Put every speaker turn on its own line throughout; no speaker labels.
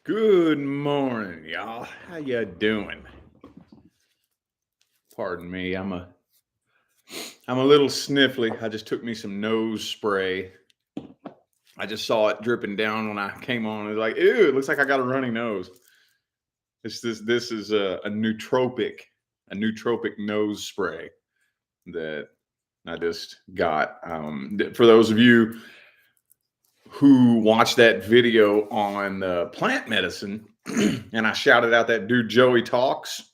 Good morning, y'all. How ya doing? Pardon me. I'm a little sniffly. I just took me some nose spray. I just saw it dripping down when I came on. It was like, ew, it looks like I got a runny nose. This is a nootropic nose spray that I just got. For those of you who watched that video on plant medicine, and I shouted out that dude Joey Talks.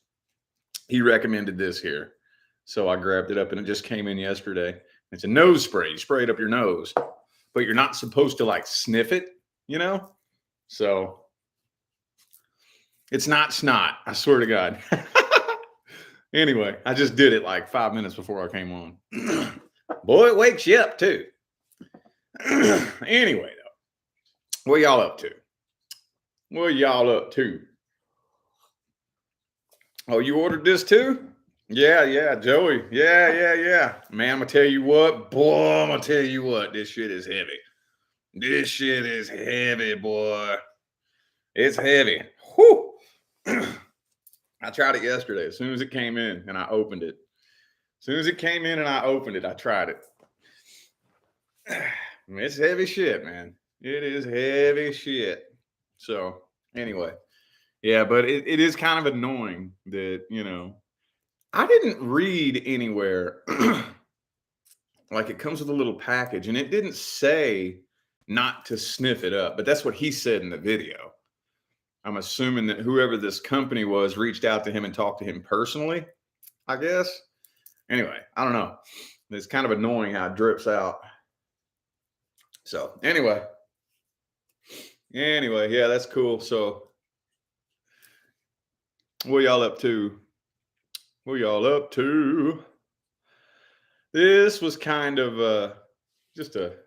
He recommended this here. So I grabbed it up and it just came in yesterday. It's a nose spray. You spray it up your nose, but you're not supposed to like sniff it, you know? So it's not snot. I swear to God. Anyway, I just did it like 5 minutes before I came on. Boy, it wakes you up too. Anyway, though, what y'all up to? What y'all up to? Oh, you ordered this too? Yeah, Joey. Yeah. Man, I'm gonna tell you what, boy. I'm gonna tell you what. This shit is heavy. This shit is heavy, boy. It's heavy. Whew. I tried it yesterday. As soon as it came in and I opened it. I tried it. It's heavy shit, man. It is heavy shit. So anyway. Yeah, but it is kind of annoying that, I didn't read anywhere like it comes with a little package and it didn't say not to sniff it up, but that's what he said in the video. I'm assuming that whoever this company was reached out to him and talked to him personally, I guess. Anyway, I don't know. It's kind of annoying how it drips out. So anyway, yeah, that's cool. So what y'all up to? This was kind of just a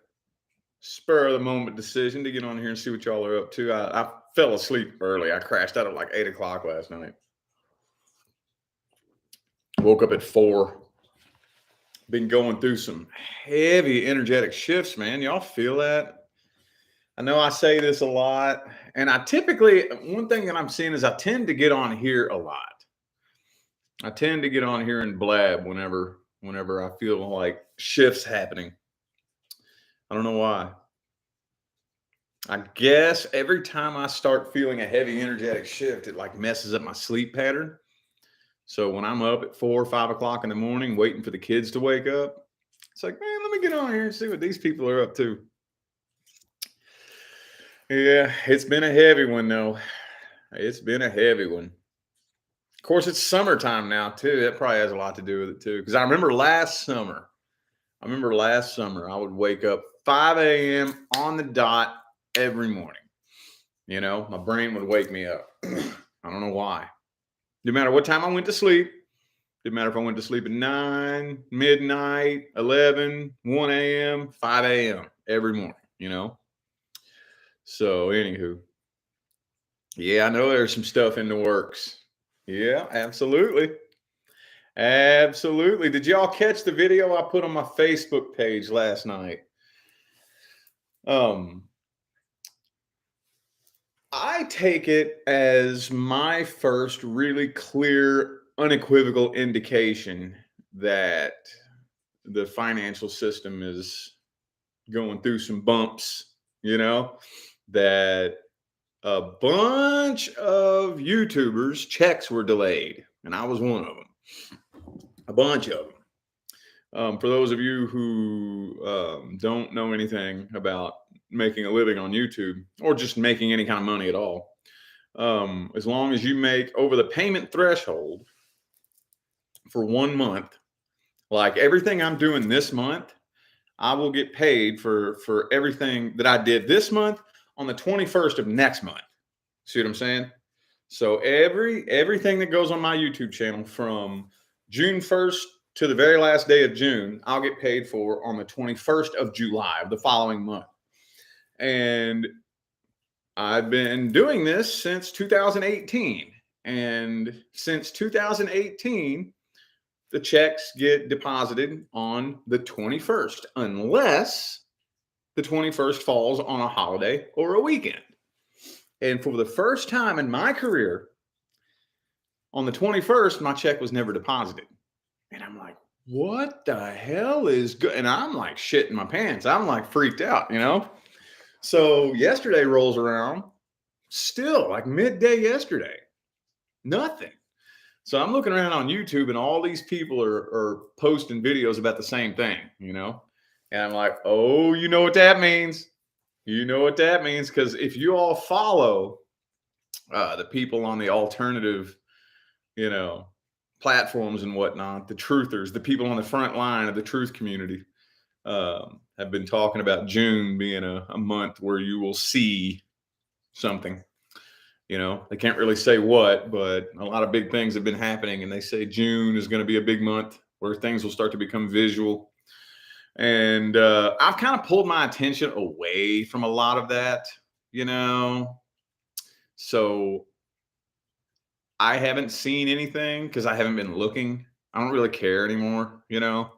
spur of the moment decision to get on here and see what y'all are up to. I fell asleep early. I crashed out at like 8 o'clock last night. Woke up at 4. Been going through some heavy energetic shifts, man. Y'all feel that? I know I say this a lot, and I typically, one thing that I'm seeing is I tend to get on here a lot. I tend to get on here and blab whenever I feel like shifts happening. I don't know why. I guess every time I start feeling a heavy energetic shift, it like messes up my sleep pattern. So when I'm up at 4 or 5 o'clock in the morning waiting for the kids to wake up, it's like, man, let me get on here and see what these people are up to. Yeah, it's been a heavy one though. It's been a heavy one. Of course, it's summertime now too. That probably has a lot to do with it too. Because I remember last summer, I would wake up 5 a.m. on the dot every morning. My brain would wake me up. I don't know why. No matter what time I went to sleep. Didn't matter if I went to sleep at 9, midnight, 11, 1 a.m., 5 a.m. every morning, So, anywho. Yeah, I know there's some stuff in the works. Yeah, absolutely. Absolutely. Did y'all catch the video I put on my Facebook page last night? I take it as my first really clear, unequivocal indication that the financial system is going through some bumps, that a bunch of YouTubers' checks were delayed, and I was one of them. A bunch of them. For those of you who don't know anything about making a living on YouTube or just making any kind of money at all, as long as you make over the payment threshold for 1 month, like everything I'm doing this month, I will get paid for everything that I did this month on the 21st of next month. See what I'm saying? So everything that goes on my YouTube channel from June 1st to the very last day of June, I'll get paid for on the 21st of July of the following month. And I've been doing this since 2018. And since 2018, the checks get deposited on the 21st, unless the 21st falls on a holiday or a weekend. And for the first time in my career, on the 21st, my check was never deposited. And I'm like, what the hell is good? And I'm like shitting my pants. I'm like freaked out, you know? So yesterday rolls around, still like midday yesterday, nothing. So I'm looking around on YouTube and all these people are posting videos about the same thing, you know? And I'm like, oh, you know what that means? You know what that means? Because if you all follow the people on the alternative, you know, platforms and whatnot, the truthers, the people on the front line of the truth community, have been talking about June being a month where you will see something. You know, they can't really say what, but a lot of big things have been happening, and they say June is going to be a big month where things will start to become visual. And I've kind of pulled my attention away from a lot of that, you know. So I haven't seen anything because I haven't been looking. I don't really care anymore, you know.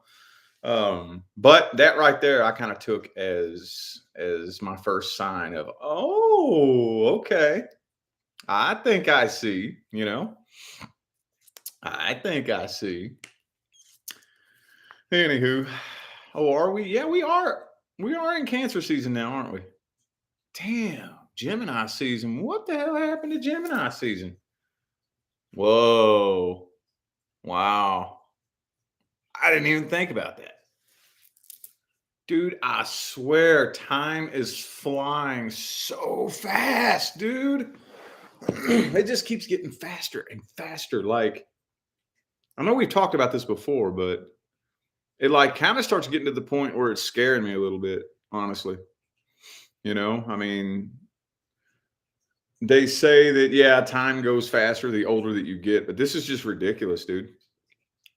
But that right there, I kind of took as my first sign of, oh, okay. I think I see, you know. I think I see. Anywho, oh, are we? Yeah, we are. We are in Cancer season now, aren't we? Damn, Gemini season. What the hell happened to Gemini season? Whoa. Wow. I didn't even think about that. Dude, I swear time is flying so fast, dude. It just keeps getting faster and faster. Like, I know we've talked about this before, but it like kind of starts getting to the point where it's scaring me a little bit, honestly. You know, I mean, they say that, yeah, time goes faster the older that you get, but this is just ridiculous, dude.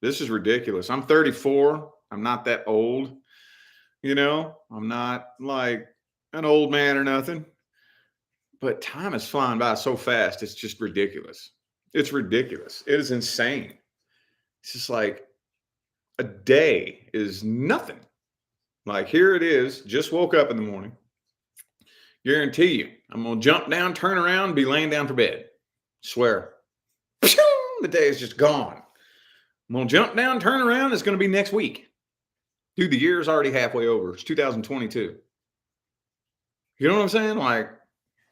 This is ridiculous. I'm 34. I'm not that old. You know, I'm not like an old man or nothing, but time is flying by so fast. It's just ridiculous. It's ridiculous. It is insane. It's just like a day is nothing. Like here it is. Just woke up in the morning. Guarantee you, I'm going to jump down, turn around, be laying down for bed. Swear. The day is just gone. I'm going to jump down, turn around. It's going to be next week. Dude, the year is already halfway over. It's 2022. You know what I'm saying? Like,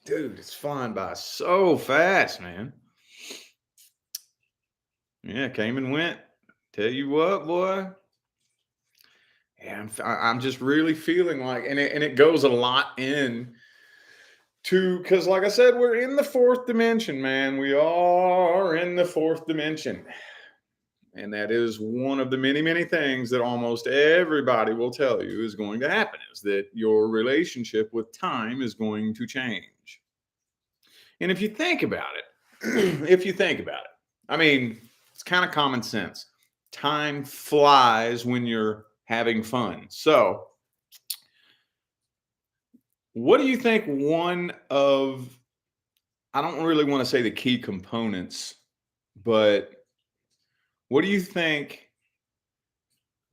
dude, it's flying by so fast, man. Yeah, came and went. Tell you what, boy. Yeah, I'm just really feeling like, and it goes a lot in to, because like I said, we're in the fourth dimension, man. We are in the fourth dimension. And that is one of the many, many things that almost everybody will tell you is going to happen, is that your relationship with time is going to change. And if you think about it, if you think about it, I mean, it's kind of common sense. Time flies when you're having fun. So, what do you think one of, I don't really want to say the key components, but what do you think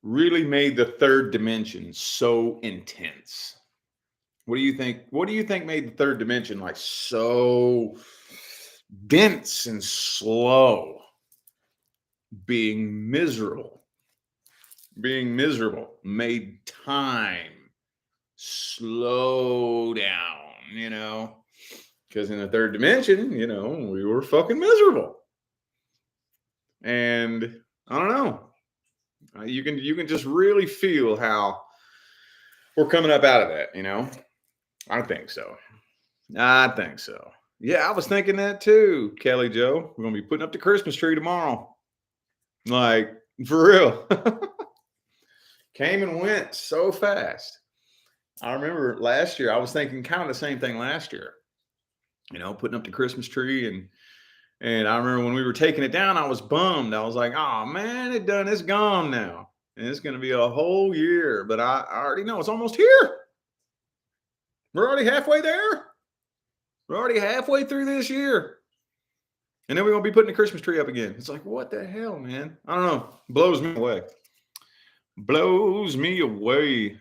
really made the third dimension so intense? What do you think? What do you think made the third dimension like so dense and slow? Being miserable. Being miserable made time slow down, you know? Because in the third dimension, you know, we were fucking miserable. And I don't know. You can just really feel how we're coming up out of that, you know? I think so. I think so. Yeah, I was thinking that too, Kelly Joe. We're gonna be putting up the Christmas tree tomorrow. Like, for real. Came and went so fast. I remember last year, I was thinking kind of the same thing last year. You know, putting up the Christmas tree, and I remember when we were taking it down, I was bummed. I was like, oh man, it's gone now. And it's gonna be a whole year. But I already know it's almost here. We're already halfway there. We're already halfway through this year. And then we're going to be putting the Christmas tree up again. It's like, what the hell, man? I don't know. Blows me away. Blows me away.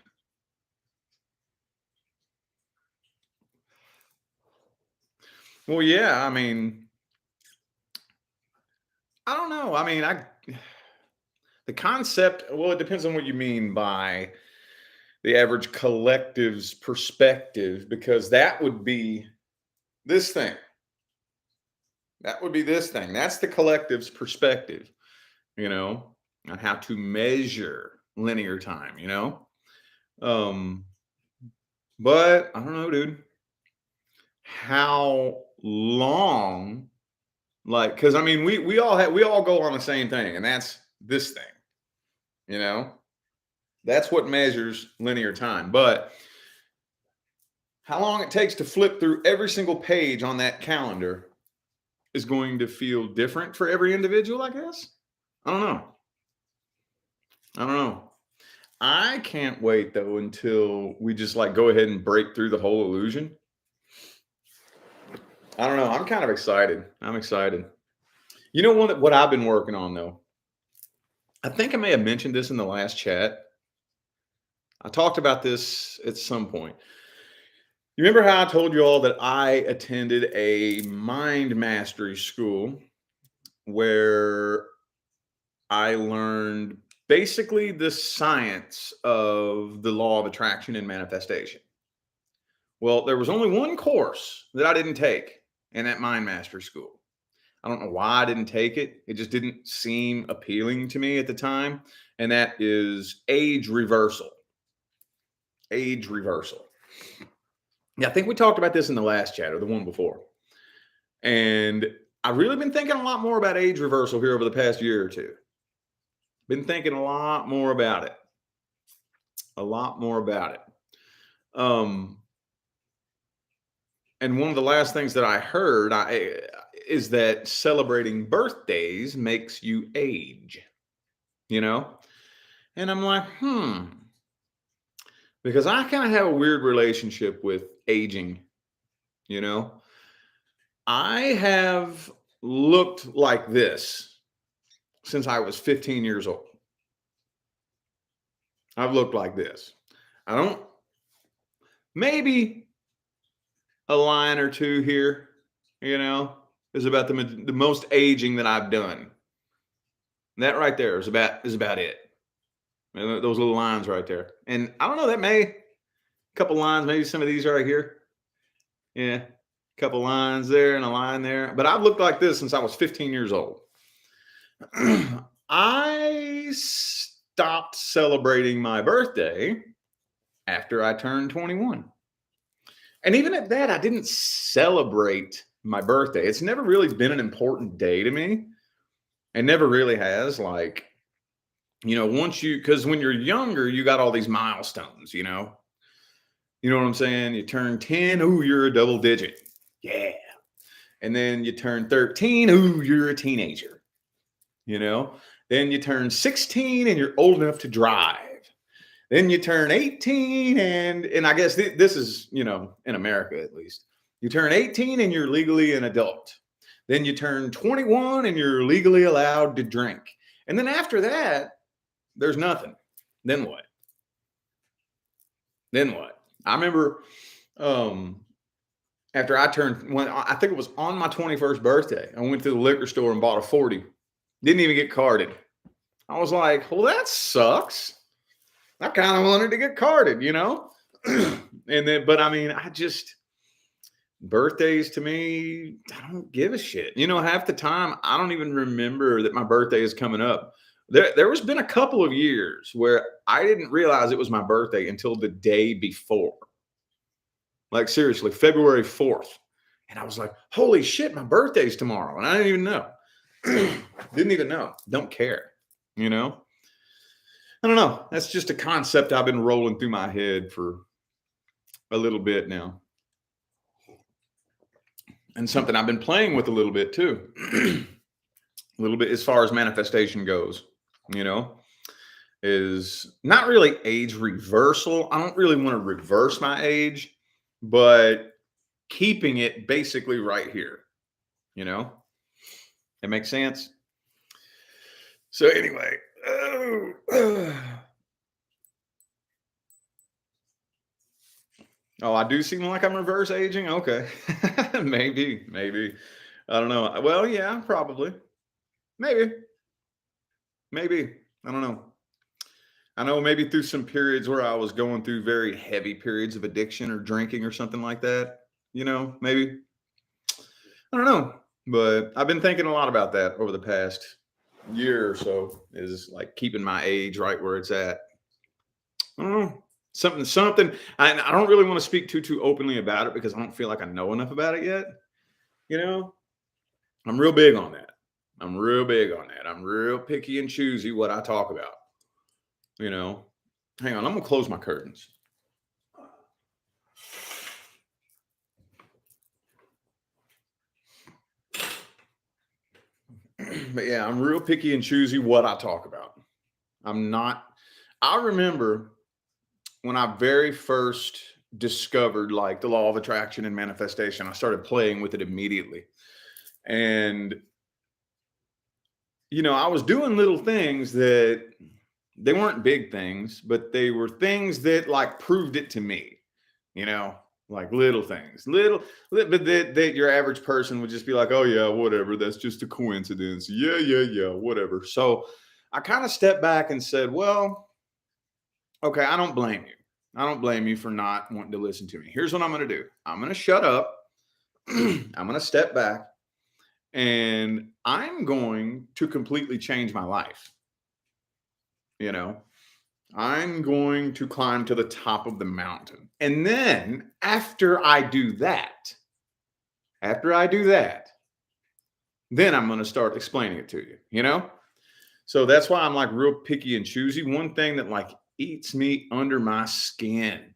Well, yeah, I mean, I don't know. I mean, I the concept, well, it depends on what you mean by the average collective's perspective, because that would be this thing. That would be this thing. That's the collective's perspective, you know, on how to measure linear time, you know? Um, but I don't know, dude. How long, like, because I mean, we all go on the same thing, and that's this thing, you know? That's what measures linear time. But how long it takes to flip through every single page on that calendar is going to feel different for every individual, I guess. I don't know. I don't know. I can't wait though until we just like go ahead and break through the whole illusion. I don't know. I'm kind of excited. I'm excited. You know what I've been working on though? I think I may have mentioned this in the last chat. I talked about this at some point. You remember how I told you all that I attended a mind mastery school where I learned basically the science of the law of attraction and manifestation. Well, there was only one course that I didn't take in that mind mastery school. I don't know why I didn't take it. It just didn't seem appealing to me at the time. And that is age reversal. Age reversal. Yeah, I think we talked about this in the last chat or the one before. And I've really been thinking a lot more about age reversal here over the past year or two. Been thinking a lot more about it. A lot more about it. Um, and one of the last things that I heard is that celebrating birthdays makes you age, you know? And I'm like, because I kind of have a weird relationship with aging, you know? I have looked like this since I was 15 years old. I've looked like this. I don't, maybe a line or two here, you know, is about the most aging that I've done. That right there is about it. And those little lines right there. And I don't know, that may a couple lines, maybe some of these right here. Yeah, a couple lines there and a line there. But I've looked like this since I was 15 years old. I stopped celebrating my birthday after I turned 21. And even at that, I didn't celebrate my birthday. It's never really been an important day to me. It never really has. Like, once because when you're younger, you got all these milestones, you know? You know what I'm saying? You turn 10, ooh, you're a double digit. Yeah. And then you turn 13, ooh, you're a teenager, you know? Then you turn 16 and you're old enough to drive. Then you turn 18 and I guess this is, in America at least. You turn 18 and you're legally an adult. Then you turn 21 and you're legally allowed to drink. And then after that, there's nothing. Then what? Then what? I remember after when I think it was on my 21st birthday, I went to the liquor store and bought a 40. Didn't even get carded. I was like, well, that sucks. I kind of wanted to get carded, but I mean, birthdays to me, I don't give a shit. Half the time, I don't even remember that my birthday is coming up. There has been a couple of years where I didn't realize it was my birthday until the day before. Like seriously, February 4th. And I was like, holy shit, my birthday's tomorrow. And I didn't even know. Didn't even know. Don't care. I don't know. That's just a concept I've been rolling through my head for a little bit now. And something I've been playing with a little bit too. A little bit as far as manifestation goes, is not really age reversal. I don't really want to reverse my age, but keeping it basically right here. It makes sense. So anyway, Oh, I do seem like I'm reverse aging. Okay. Maybe. I don't know. Well, yeah, probably. Maybe. Maybe. I don't know. I know maybe through some periods where I was going through very heavy periods of addiction or drinking or something like that. Maybe. I don't know. But I've been thinking a lot about that over the past year or so, is like keeping my age right where it's at. I don't know. Something. I don't really want to speak too openly about it because I don't feel like I know enough about it yet. You know, I'm real big on that. I'm real big on that. I'm real picky and choosy what I talk about. You know, hang on, I'm gonna close my curtains. But yeah, I'm real picky and choosy what I talk about. I'm not. I remember when I very first discovered like the law of attraction and manifestation, I started playing with it immediately. And I was doing little things that they weren't big things, but they were things that like proved it to me, you know, like little things, but that your average person would just be like, oh, yeah, whatever. That's just a coincidence. Yeah, whatever. So I kind of stepped back and said, well, okay, I don't blame you. I don't blame you for not wanting to listen to me. Here's what I'm going to do. I'm going to shut up. I'm going to step back and I'm going to completely change my life. You know, I'm going to climb to the top of the mountain. And then after I do that, then I'm going to start explaining it to you. So that's why I'm like real picky and choosy. One thing that like eats me under my skin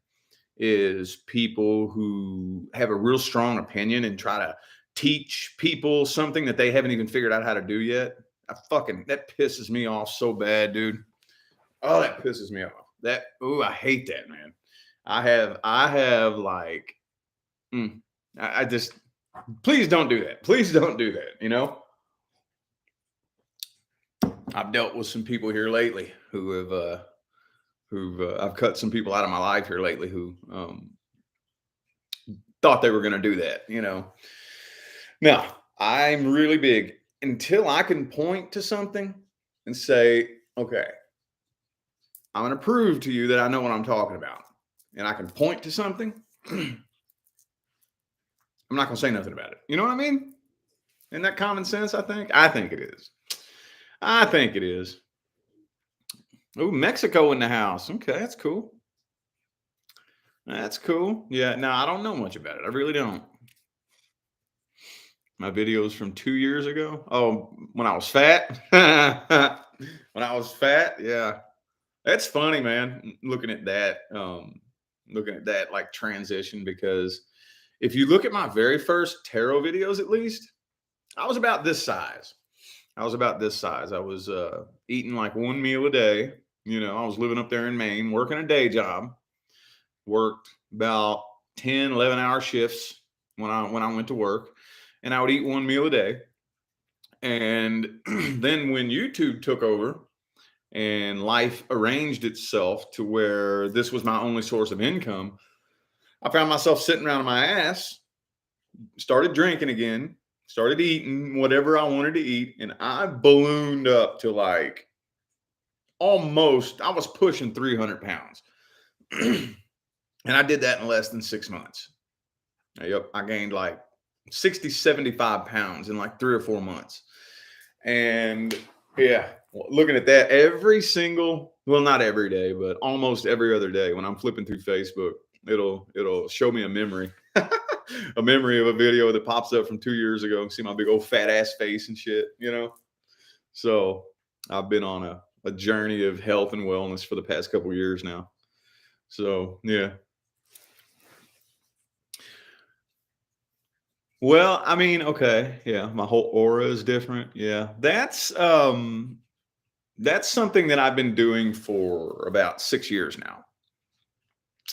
is people who have a real strong opinion and try to teach people something that they haven't even figured out how to do yet. That pisses me off so bad, dude. Oh, that pisses me off. I hate that, man. I have like, mm, I just, please don't do that. Please don't do that. I've dealt with some people here lately I've cut some people out of my life here lately who thought they were going to do that. Now, I'm really big until I can point to something and say, okay, I'm going to prove to you that I know what I'm talking about. And I can point to something. I'm not going to say nothing about it. You know what I mean? Isn't that common sense? I think it is. I think it is. Oh, Mexico in the house. Okay, that's cool. That's cool. Yeah, no, I don't know much about it. I really don't. My videos from 2 years ago. Oh, when I was fat. When I was fat, yeah. That's funny, man. Looking at that like transition, because if you look at my very first tarot videos, at least, I was about this size. I was eating like one meal a day. I was living up there in Maine, working a day job, worked about 10, 11-hour shifts when I went to work, and I would eat one meal a day. And then when YouTube took over and life arranged itself to where this was my only source of income, I found myself sitting around on my ass, started drinking again, started eating whatever I wanted to eat, and I ballooned up to like I was pushing 300 pounds. And I did that in less than 6 months. Yep. I gained like 60, 75 pounds in like 3 or 4 months. And yeah, looking at that well, not every day, but almost every other day when I'm flipping through Facebook, it'll show me a memory, a memory of a video that pops up from 2 years ago. See my big old fat ass face and shit. So I've been on a journey of health and wellness for the past couple of years now. So yeah. Well, I mean, okay, yeah, my whole aura is different. Yeah. That's something that I've been doing for about 6 years now.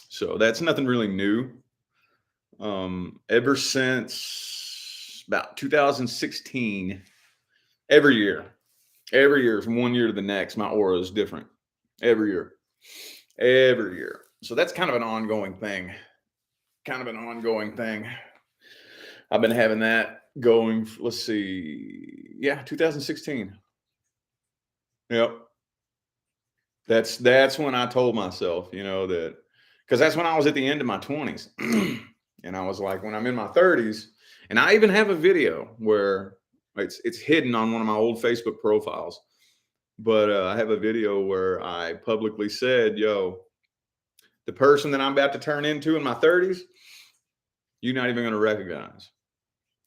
So that's nothing really new. Ever since about 2016, every year, from one year to the next, my aura is different every year. So that's kind of an ongoing thing. kind of an ongoing thing. I've been having that going, let's see, yeah, 2016. Yep. That's when I told myself, that because that's when I was at the end of my 20s. And I was like, when I'm in my 30s, and I even have a video where it's hidden on one of my old Facebook profiles, but I have a video where I publicly said, yo, the person that I'm about to turn into in my 30s, you're not even going to recognize.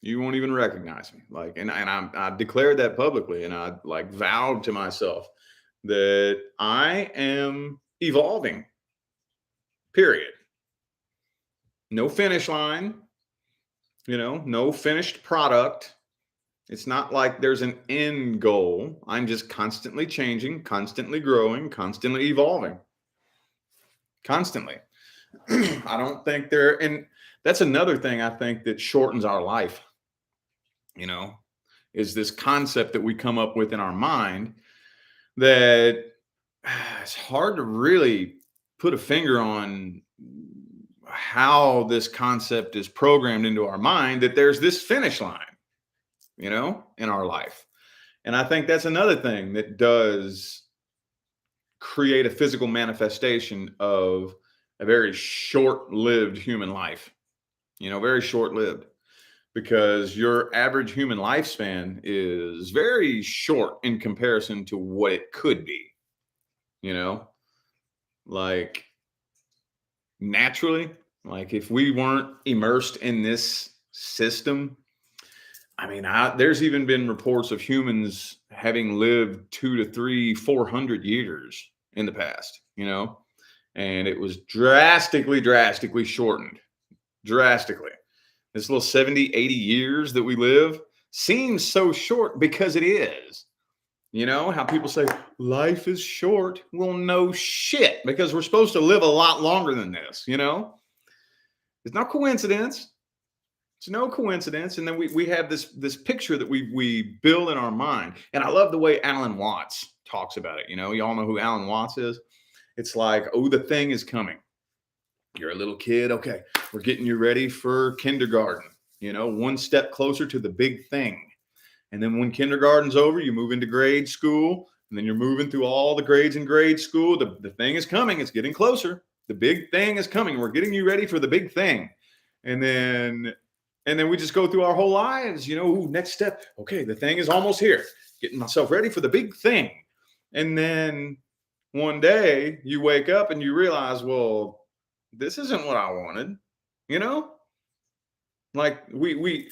You won't even recognize me. Like, I declared that publicly, and I like vowed to myself that I am evolving. Period. No finish line. No finished product. It's not like there's an end goal. I'm just constantly changing, constantly growing, constantly evolving. Constantly. I don't think and that's another thing I think that shortens our life, you know, is this concept that we come up with in our mind that it's hard to really put a finger on how this concept is programmed into our mind, that there's this finish line, in our life. And I think that's another thing that does create a physical manifestation of a very short-lived human life, very short-lived, because your average human lifespan is very short in comparison to what it could be, you know, like naturally, like if we weren't immersed in this system. I mean, there's even been reports of humans having lived 2 to 3, 400 years in the past, and it was drastically shortened. Drastically. This little 70, 80 years that we live seems so short because it is. How people say life is short. Well, no shit, because we're supposed to live a lot longer than this, It's no coincidence. It's no coincidence. And then we have this picture that we build in our mind. And I love the way Alan Watts talks about it. You all know who Alan Watts is. It's like, oh, the thing is coming. You're a little kid. Okay, we're getting you ready for kindergarten. One step closer to the big thing. And then when kindergarten's over, you move into grade school. And then you're moving through all the grades in grade school. The thing is coming. It's getting closer. The big thing is coming. We're getting you ready for the big thing. And then we just go through our whole lives, ooh, next step. Okay, the thing is almost here. Getting myself ready for the big thing. And then one day you wake up and you realize, well, this isn't what I wanted, Like we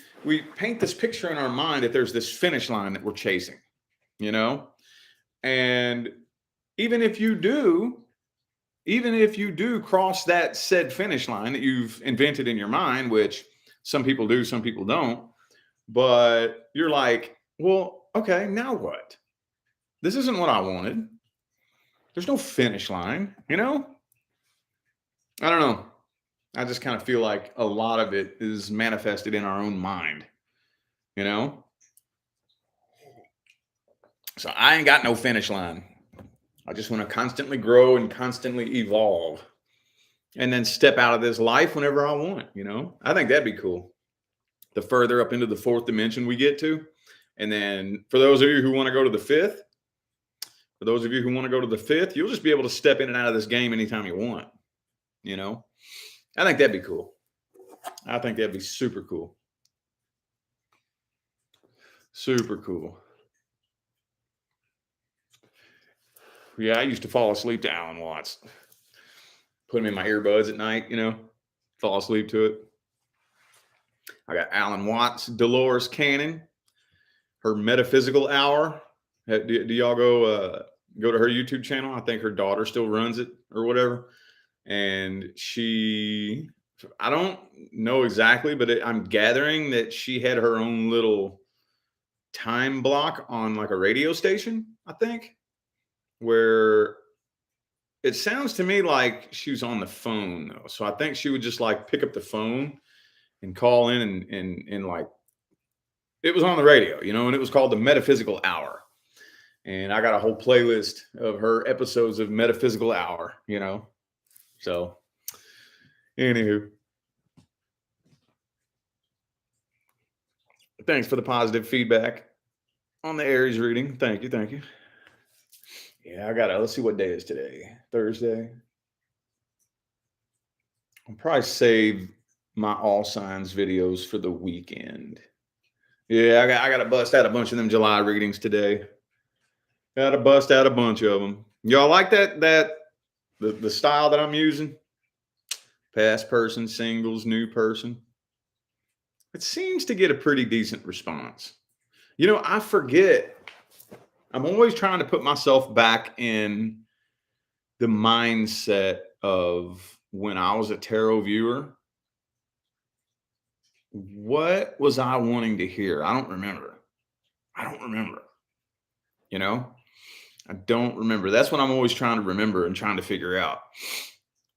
paint this picture in our mind that there's this finish line that we're chasing, And even if you do cross that said finish line that you've invented in your mind, which some people do, some people don't, but you're like, well, okay, now what? This isn't what I wanted. There's no finish line, I don't know. I just kind of feel like a lot of it is manifested in our own mind, you know? So I ain't got no finish line. I just want to constantly grow and constantly evolve and then step out of this life whenever I want, I think that'd be cool. The further up into the fourth dimension we get to. And then for those of you who want to go to the fifth, you'll just be able to step in and out of this game anytime you want, I think that'd be cool. I think that'd be super cool. Super cool. Yeah, I used to fall asleep to Alan Watts. Put him in my earbuds at night, fall asleep to it. I got Alan Watts, Dolores Cannon, her metaphysical hour. Do y'all go to her YouTube channel? I think her daughter still runs it or whatever. And I don't know exactly, but I'm gathering that she had her own little time block on like a radio station, I think, where it sounds to me like she was on the phone though. So I think she would just like pick up the phone and call in and like, it was on the radio, and it was called the Metaphysical Hour. And I got a whole playlist of her episodes of Metaphysical Hour, So anywho, Thanks for the positive feedback on the Aries reading. Thank you. Thank you. Yeah, let's see what day is today. Thursday. I'll probably save my all signs videos for the weekend. Yeah, I got to bust out a bunch of them July readings today. Got to bust out a bunch of them. Y'all like the style that I'm using? Past person, singles, new person. It seems to get a pretty decent response. I forget. I'm always trying to put myself back in the mindset of when I was a tarot viewer. What was I wanting to hear? I don't remember. I don't remember. You know, I don't remember. That's what I'm always trying to remember and trying to figure out.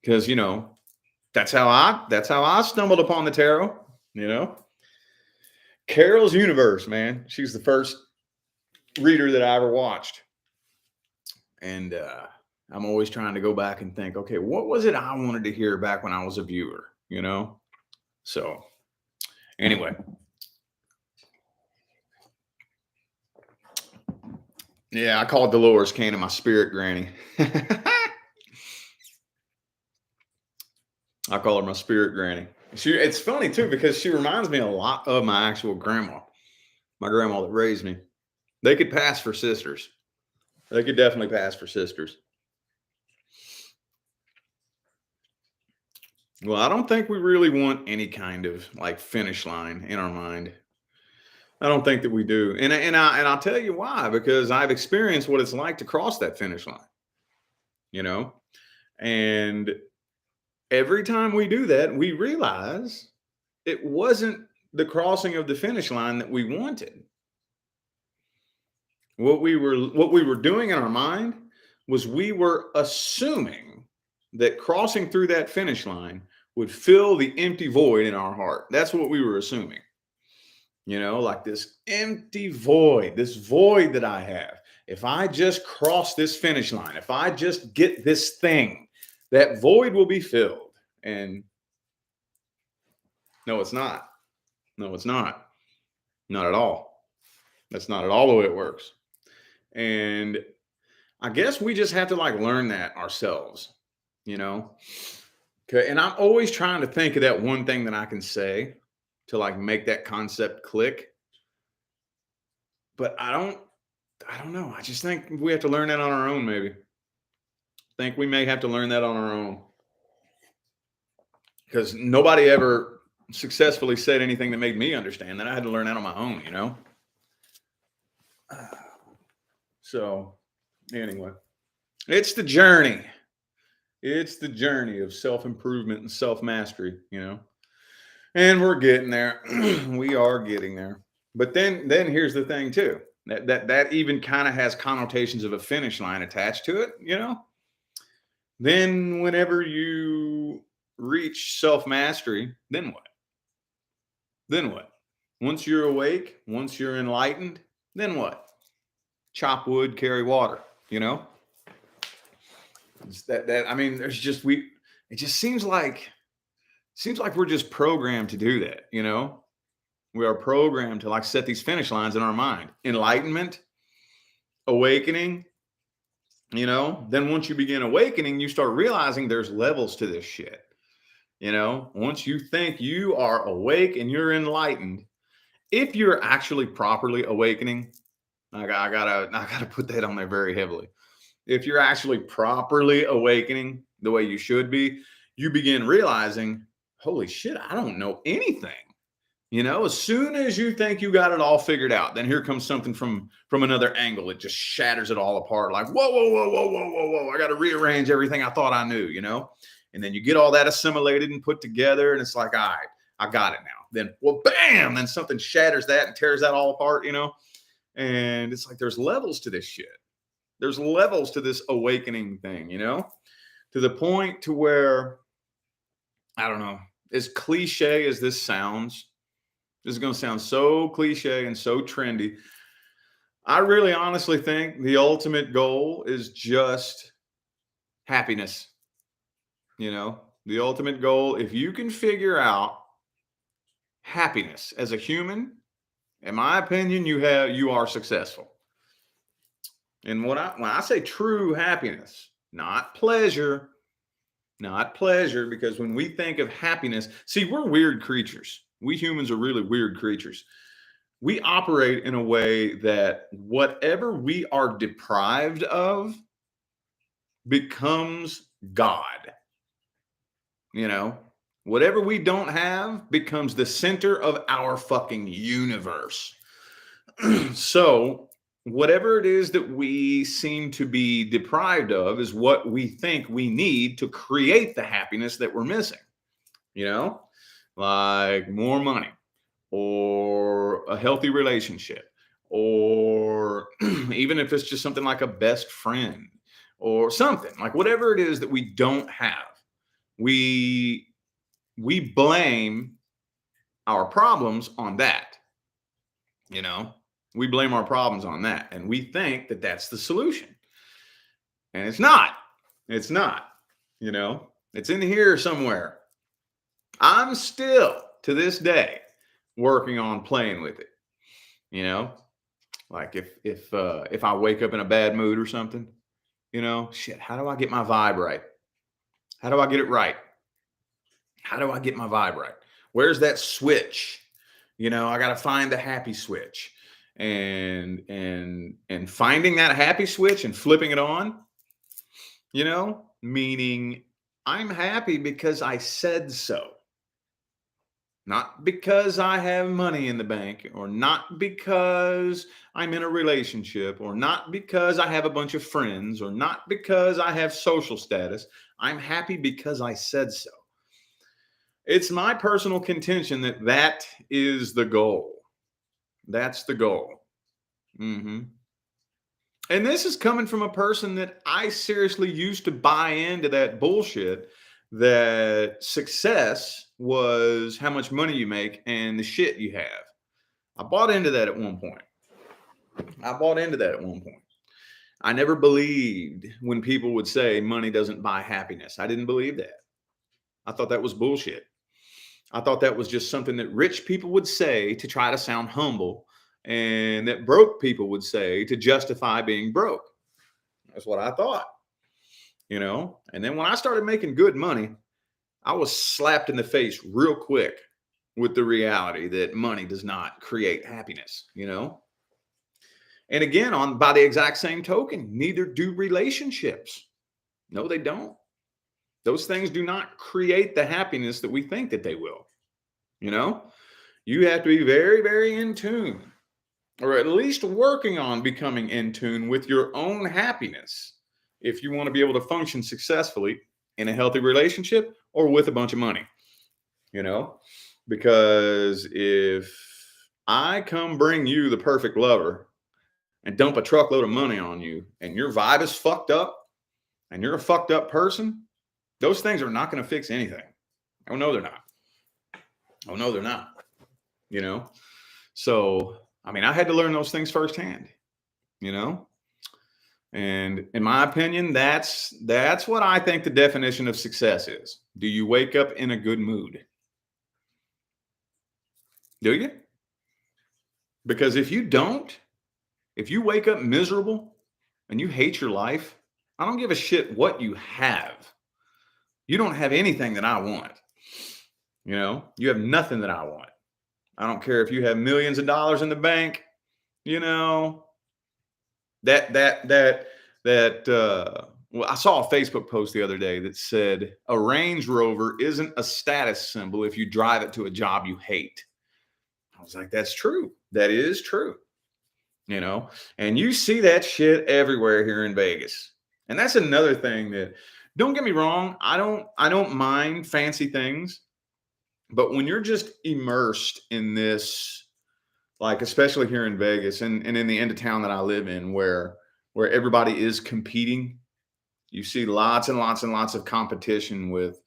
Because that's how I stumbled upon the tarot. You know, Carol's Universe, man. She's the first reader that I ever watched, and I'm always trying to go back and think, okay, what was it I wanted to hear back when I was a viewer? So anyway, yeah, I call Dolores Cannon my spirit granny. I call her my spirit granny. It's funny too because she reminds me a lot of my actual grandma, my grandma that raised me. They could pass for sisters. They could definitely pass for sisters. Well, I don't think we really want any kind of like finish line in our mind. I don't think that we do, and I'll tell you why. Because I've experienced what it's like to cross that finish line. You know, and every time we do that, we realize it wasn't the crossing of the finish line that we wanted. What we were doing in our mind was we were assuming that crossing through that finish line would fill the empty void in our heart. That's what we were assuming. Like this empty void, this void that I have. If I just cross this finish line, if I just get this thing, that void will be filled. And no, it's not. No, it's not. Not at all. That's not at all the way it works. And I guess we just have to like learn that ourselves, you know? Okay. And I'm always trying to think of that one thing that I can say to like make that concept click. But I don't know. I just think we have to learn that on our own, maybe. Think we may have to learn that on our own. Because nobody ever successfully said anything that made me understand that. I had to learn that on my own. So anyway, it's the journey. It's the journey of self-improvement and self-mastery. And we're getting there. We are getting there. But then here's the thing too. That even kind of has connotations of a finish line attached to it. Then whenever you reach self-mastery, then what? Then what? Once you're awake, once you're enlightened, then what? Chop wood, carry water, you know? It's that I mean, it just seems like we're just programmed to do that. We are programmed to like set these finish lines in our mind. Enlightenment, awakening, then once you begin awakening, you start realizing there's levels to this shit. Once you think you are awake and you're enlightened, if you're actually properly awakening, I gotta put that on there very heavily. If you're actually properly awakening the way you should be, you begin realizing, holy shit, I don't know anything. As soon as you think you got it all figured out, then here comes something from another angle. It just shatters it all apart. Like, whoa, whoa, whoa, whoa, whoa, whoa, whoa. I got to rearrange everything I thought I knew. And then you get all that assimilated and put together, and it's like, all right, I got it now. Then, well, bam, then something shatters that and tears that all apart. And it's like there's levels to this shit. There's levels to this awakening thing, to the point to where, I don't know, as cliche as this sounds, this is going to sound so cliche and so trendy. I really honestly think the ultimate goal is just happiness. The ultimate goal, if you can figure out happiness as a human In my opinion, you are successful. And when I say true happiness, not pleasure, not pleasure, because when we think of happiness, see, we're weird creatures. We humans are really weird creatures. We operate in a way that whatever we are deprived of becomes God. You know, whatever we don't have becomes the center of our fucking universe. So, whatever it is that we seem to be deprived of is what we think we need to create the happiness that we're missing. You know, like more money or a healthy relationship, or even if it's just something like a best friend or something like whatever it is that we don't have, we we blame our problems on that. You know, we blame our problems on that, and we think that that's the solution, and it's not. It's not. You know, it's in here somewhere. I'm still to this day working on playing with it. You know, like if I wake up in a bad mood or something, you know, shit, how do I get my vibe right? How do I get it right? How do I get my vibe right? Where's that switch? You know, I got to find the happy switch. And finding that happy switch and flipping it on, you know, meaning I'm happy because I said so. Not because I have money in the bank, or not because I'm in a relationship, or not because I have a bunch of friends, or not because I have social status. I'm happy because I said so. It's my personal contention that that is the goal. That's the goal. hmm And this is coming from a person that I seriously used to buy into that bullshit that success was how much money you make and the shit you have. I bought into that at one point. I bought into that at one point. I never believed when people would say money doesn't buy happiness. I didn't believe that. I thought that was bullshit. I thought that was just something that rich people would say to try to sound humble, and that broke people would say to justify being broke. That's what I thought, you know? And then when I started making good money, I was slapped in the face real quick with the reality that money does not create happiness, you know? And again, on by the exact same token, neither do relationships. No, they don't. Those things do not create the happiness that we think that they will. You know, you have to be very, very in tune, or at least working on becoming in tune with your own happiness if you want to be able to function successfully in a healthy relationship or with a bunch of money, you know, because if I come bring you the perfect lover and dump a truckload of money on you and your vibe is fucked up and you're a fucked up person, those things are not going to fix anything. Oh, no, they're not. Oh, no, they're not. You know? So, I mean, I had to learn those things firsthand, you know? And in my opinion, that's what I think the definition of success is. Do you wake up in a good mood? Do you? Because if you don't, if you wake up miserable and you hate your life, I don't give a shit what you have. You don't have anything that I want. You know, you have nothing that I want. I don't care if you have millions of dollars in the bank, you know, well, I saw a Facebook post the other day that said a Range Rover isn't a status symbol if you drive it to a job you hate. I was like, that's true. That is true. You know, and you see that shit everywhere here in Vegas. And that's another thing that, don't get me wrong, I don't mind fancy things, but when you're just immersed in this, like especially here in Vegas and in the end of town that I live in, where everybody is competing, you see lots and lots and lots of competition with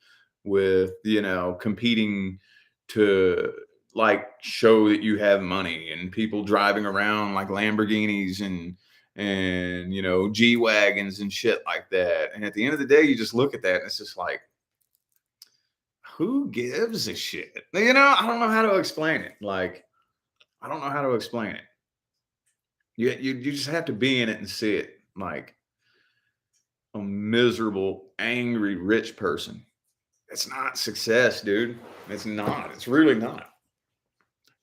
you know, competing to like show that you have money, and people driving around like Lamborghinis and you know, G wagons and shit like that. And at the end of the day, you just look at that and it's just like, who gives a shit? You know, I don't know how to explain it. Like, I don't know how to explain it. You just have to be in it and see it. Like a miserable, angry, rich person. It's not success, dude. It's not. It's really not.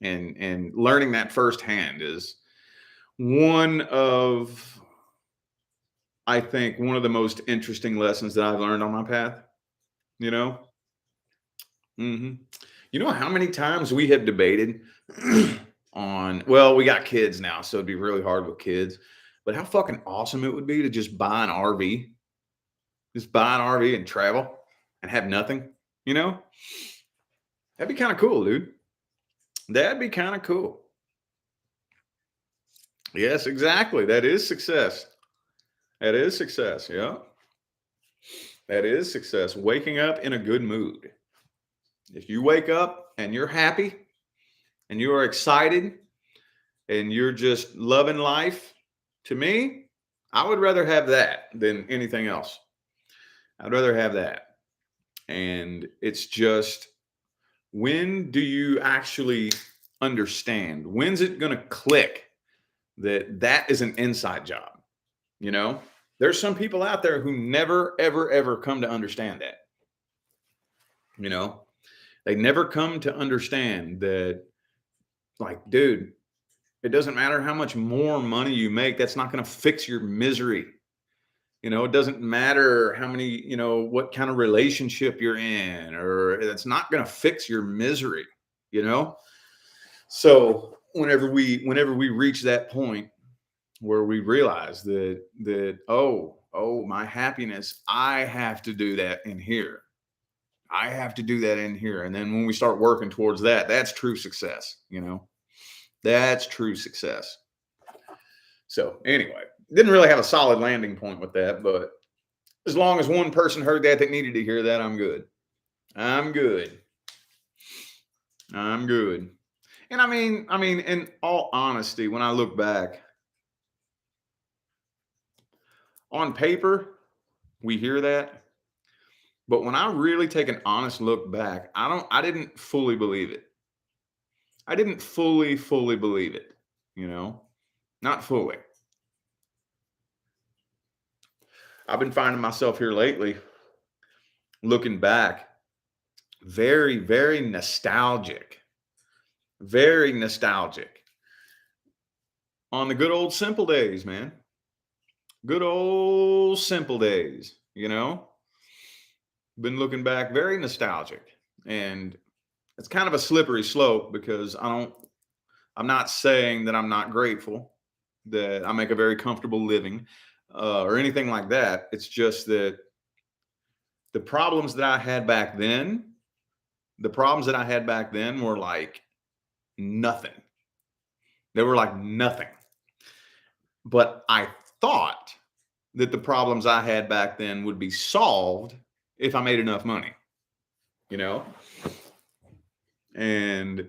And learning that firsthand is one of, I think, one of the most interesting lessons that I've learned on my path. You know, hmm you know how many times we have debated on, well, we got kids now, so it'd be really hard with kids, but how fucking awesome it would be to just buy an RV, just buy an RV and travel and have nothing, you know? That'd be kind of cool, dude. That'd be kind of cool. Yes, exactly. That is success. That is success. Yeah. That is success. Waking up in a good mood. If you wake up and you're happy and you are excited and you're just loving life, to me, I would rather have that than anything else. I'd rather have that. And it's just, when do you actually understand? When's it going to click that that is an inside job? You know, there's some people out there who never, ever, ever come to understand that. You know, they never come to understand that, like, dude, it doesn't matter how much more money you make, that's not going to fix your misery. You know, it doesn't matter how many, what kind of relationship you're in, or it's not going to fix your misery, you know? So whenever we reach that point where we realize that, oh, my happiness, I have to do that in here. I have to do that in here. And then when we start working towards that, that's true success, you know? That's true success. So anyway, didn't really have a solid landing point with that, but as long as one person heard that needed to hear that, I'm good. I'm good. I'm good. And I mean, in all honesty, when I look back on paper, we hear that. But when I really take an honest look back, I didn't fully believe it. I didn't fully believe it, you know, not fully. I've been finding myself here lately looking back very, very nostalgic on the good old simple days, man. Good old simple days, you know? Been looking back very nostalgic. And it's kind of a slippery slope because I'm not saying that I'm not grateful, that I make a very comfortable living, or anything like that. It's just that the problems that I had back then, the problems that I had back then were like nothing. They were like nothing. But I thought that the problems I had back then would be solved if I made enough money, you know? And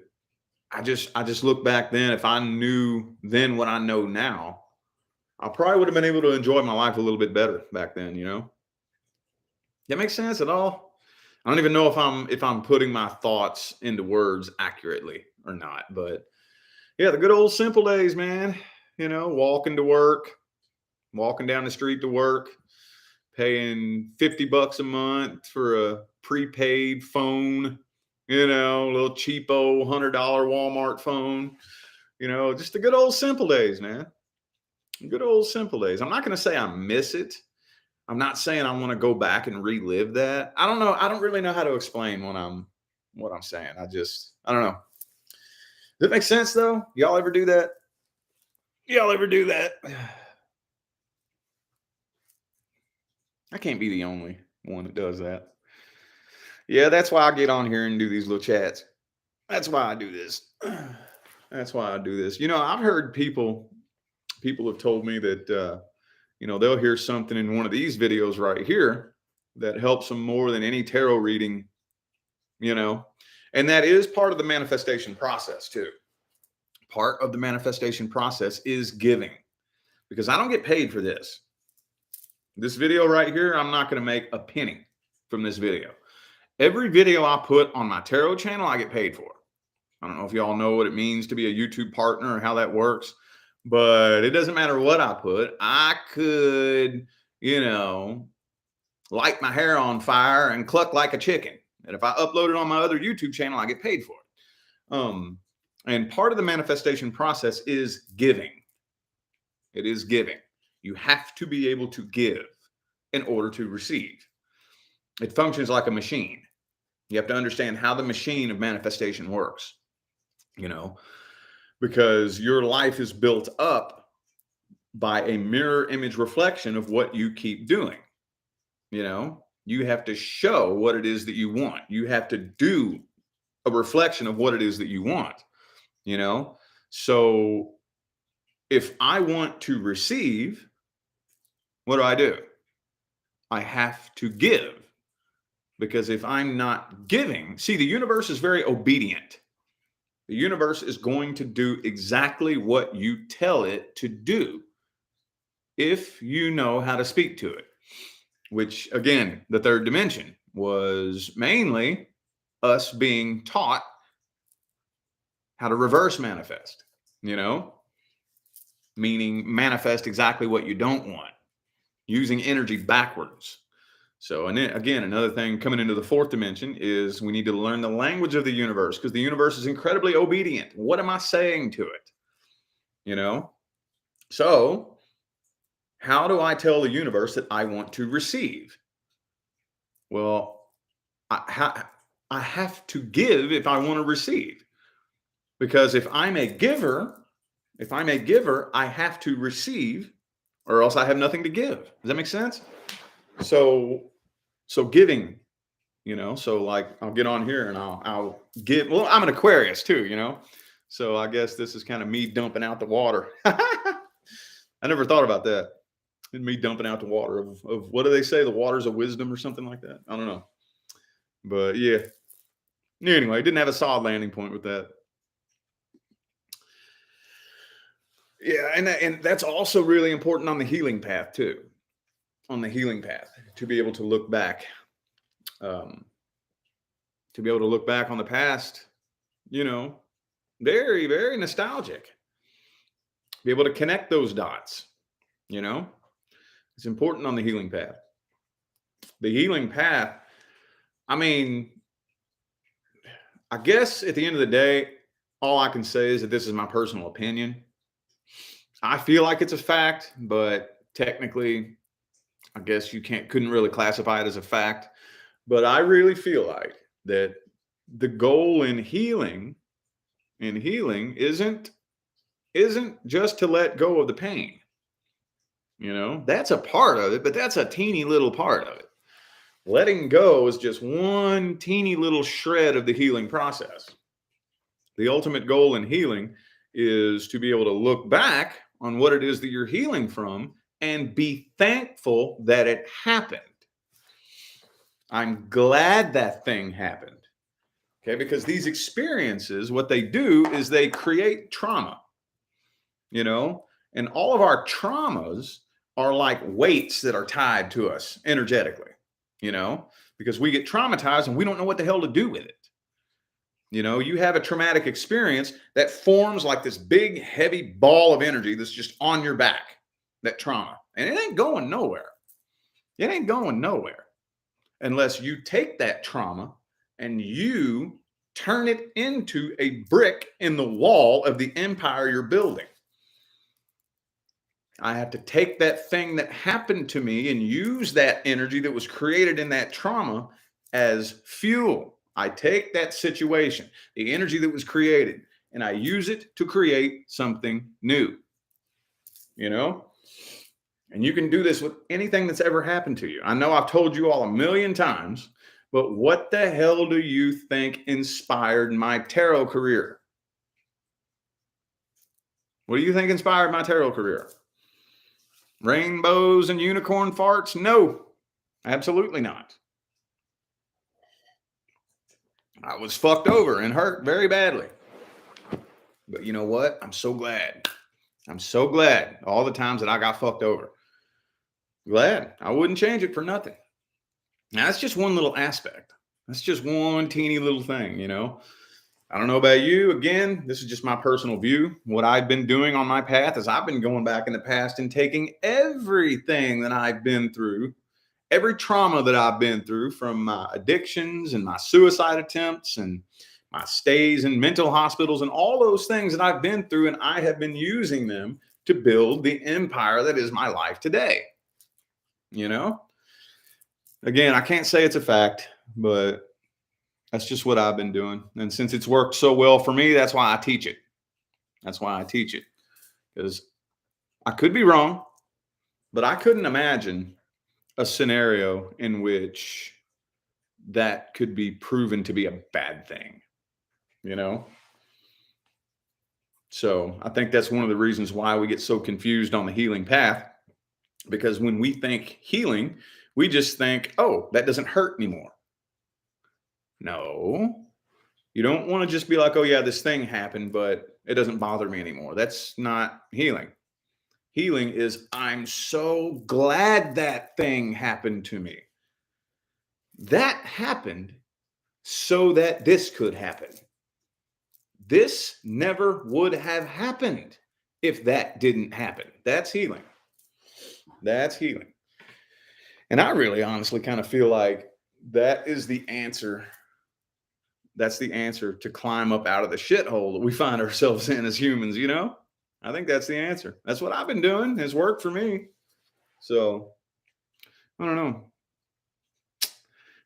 I just look back then, if I knew then what I know now, I probably would have been able to enjoy my life a little bit better back then, you know? That makes sense at all? I don't even know if I'm putting my thoughts into words accurately or not, but yeah, the good old simple days, man. You know, walking to work, walking down the street to work, paying $50 a month for a prepaid phone, a little cheapo $100 Walmart phone, just the good old simple days, man. Good old simple days. I'm not going to say I miss it. I'm not saying I want to go back and relive that. I don't know. I don't really know how to explain what I'm saying. I don't know. Does it make sense though? Y'all ever do that? Y'all ever do that? I can't be the only one that does that. Yeah, that's why I get on here and do these little chats. That's why I do this. That's why I do this. I've heard people have told me that they'll hear something in one of these videos right here that helps them more than any tarot reading, you know. And that is part of the manifestation process too. Part of the manifestation process is giving, because I don't get paid for this. This video right here, I'm not going to make a penny from this video. Every video I put on my tarot channel, I get paid for. I don't know if y'all know what it means to be a YouTube partner or how that works, but it doesn't matter what I put. I could, you know, light my hair on fire and cluck like a chicken. And if I upload it on my other YouTube channel, I get paid for it. And part of the manifestation process is giving. It is giving. You have to be able to give in order to receive. It functions like a machine. You have to understand how the machine of manifestation works, you know, because your life is built up by a mirror image reflection of what you keep doing. You know, you have to show what it is that you want. You have to do a reflection of what it is that you want, you know? So if I want to receive, what do? I have to give. Because if I'm not giving, see, the universe is very obedient. The universe is going to do exactly what you tell it to do if you know how to speak to it, which, again, the third dimension was mainly us being taught how to reverse manifest, you know, meaning manifest exactly what you don't want, using energy backwards. So, and then again, another thing coming into the fourth dimension is we need to learn the language of the universe, because the universe is incredibly obedient. What am I saying to it? You know? So, how do I tell the universe that I want to receive? Well, I have to give if I want to receive. Because if I'm a giver, I have to receive, or else I have nothing to give. Does that make sense? So giving, you know, so like I'll get on here and I'll give. Well, I'm an Aquarius too, you know, so I guess this is kind of me dumping out the water. I never thought about that. Me dumping out the water of what do they say? The waters of wisdom or something like that. I don't know, but yeah. Anyway, didn't have a solid landing point with that. Yeah, and that's also really important on the healing path too. On the healing path, to be able to look back. To be able to look back on the past, you know, very, very nostalgic. Be able to connect those dots, you know, it's important on the healing path. The healing path, I mean, I guess at the end of the day, all I can say is that this is my personal opinion. I feel like it's a fact, but technically, I guess you couldn't really classify it as a fact. But I really feel like that the goal in healing isn't just to let go of the pain. You know, that's a part of it, but that's a teeny little part of it. Letting go is just one teeny little shred of the healing process. The ultimate goal in healing is to be able to look back on what it is that you're healing from and be thankful that it happened. I'm glad that thing happened. Okay, because these experiences, what they do is they create trauma, you know, and all of our traumas are like weights that are tied to us energetically, you know, because we get traumatized and we don't know what the hell to do with it. You know, you have a traumatic experience that forms like this big, heavy ball of energy that's just on your back, that trauma, and it ain't going nowhere. It ain't going nowhere unless you take that trauma and you turn it into a brick in the wall of the empire you're building. I have to take that thing that happened to me and use that energy that was created in that trauma as fuel. I take that situation, the energy that was created, and I use it to create something new. You know? And you can do this with anything that's ever happened to you. I know I've told you all a million times, but what the hell do you think inspired my tarot career? What do you think inspired my tarot career? Rainbows and unicorn farts? No, absolutely not. I was fucked over and hurt very badly. But you know what? I'm so glad. I'm so glad all the times that I got fucked over. Glad. I wouldn't change it for nothing. Now, that's just one little aspect. That's just one teeny little thing, you know. I don't know about you. Again, this is just my personal view. What I've been doing on my path is I've been going back in the past and taking everything that I've been through, every trauma that I've been through, from my addictions and my suicide attempts and my stays in mental hospitals and all those things that I've been through, and I have been using them to build the empire that is my life today. You know, again, I can't say it's a fact, but that's just what I've been doing. And since it's worked so well for me, that's why I teach it. That's why I teach it, because I could be wrong, but I couldn't imagine a scenario in which that could be proven to be a bad thing, you know? So I think that's one of the reasons why we get so confused on the healing path, because when we think healing, we just think, oh, that doesn't hurt anymore. No, you don't want to just be like, oh, yeah, this thing happened, but it doesn't bother me anymore. That's not healing. Healing is, I'm so glad that thing happened to me. That happened so that this could happen. This never would have happened if that didn't happen. That's healing. That's healing. And I really honestly kind of feel like that is the answer. That's the answer to climb up out of the shithole that we find ourselves in as humans, you know? I think that's the answer. That's what I've been doing. It's worked for me. So I don't know.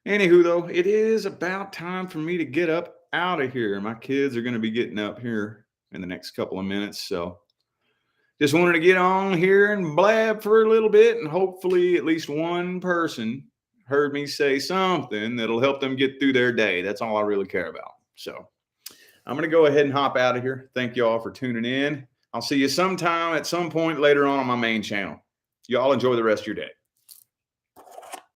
Anywho, though, it is about time for me to get up out of here. My kids are going to be getting up here in the next couple of minutes. So just wanted to get on here and blab for a little bit, and hopefully at least one person heard me say something that'll help them get through their day. That's all I really care about. So I'm going to go ahead and hop out of here. Thank you all for tuning in. I'll see you sometime at some point later on my main channel. Y'all enjoy the rest of your day.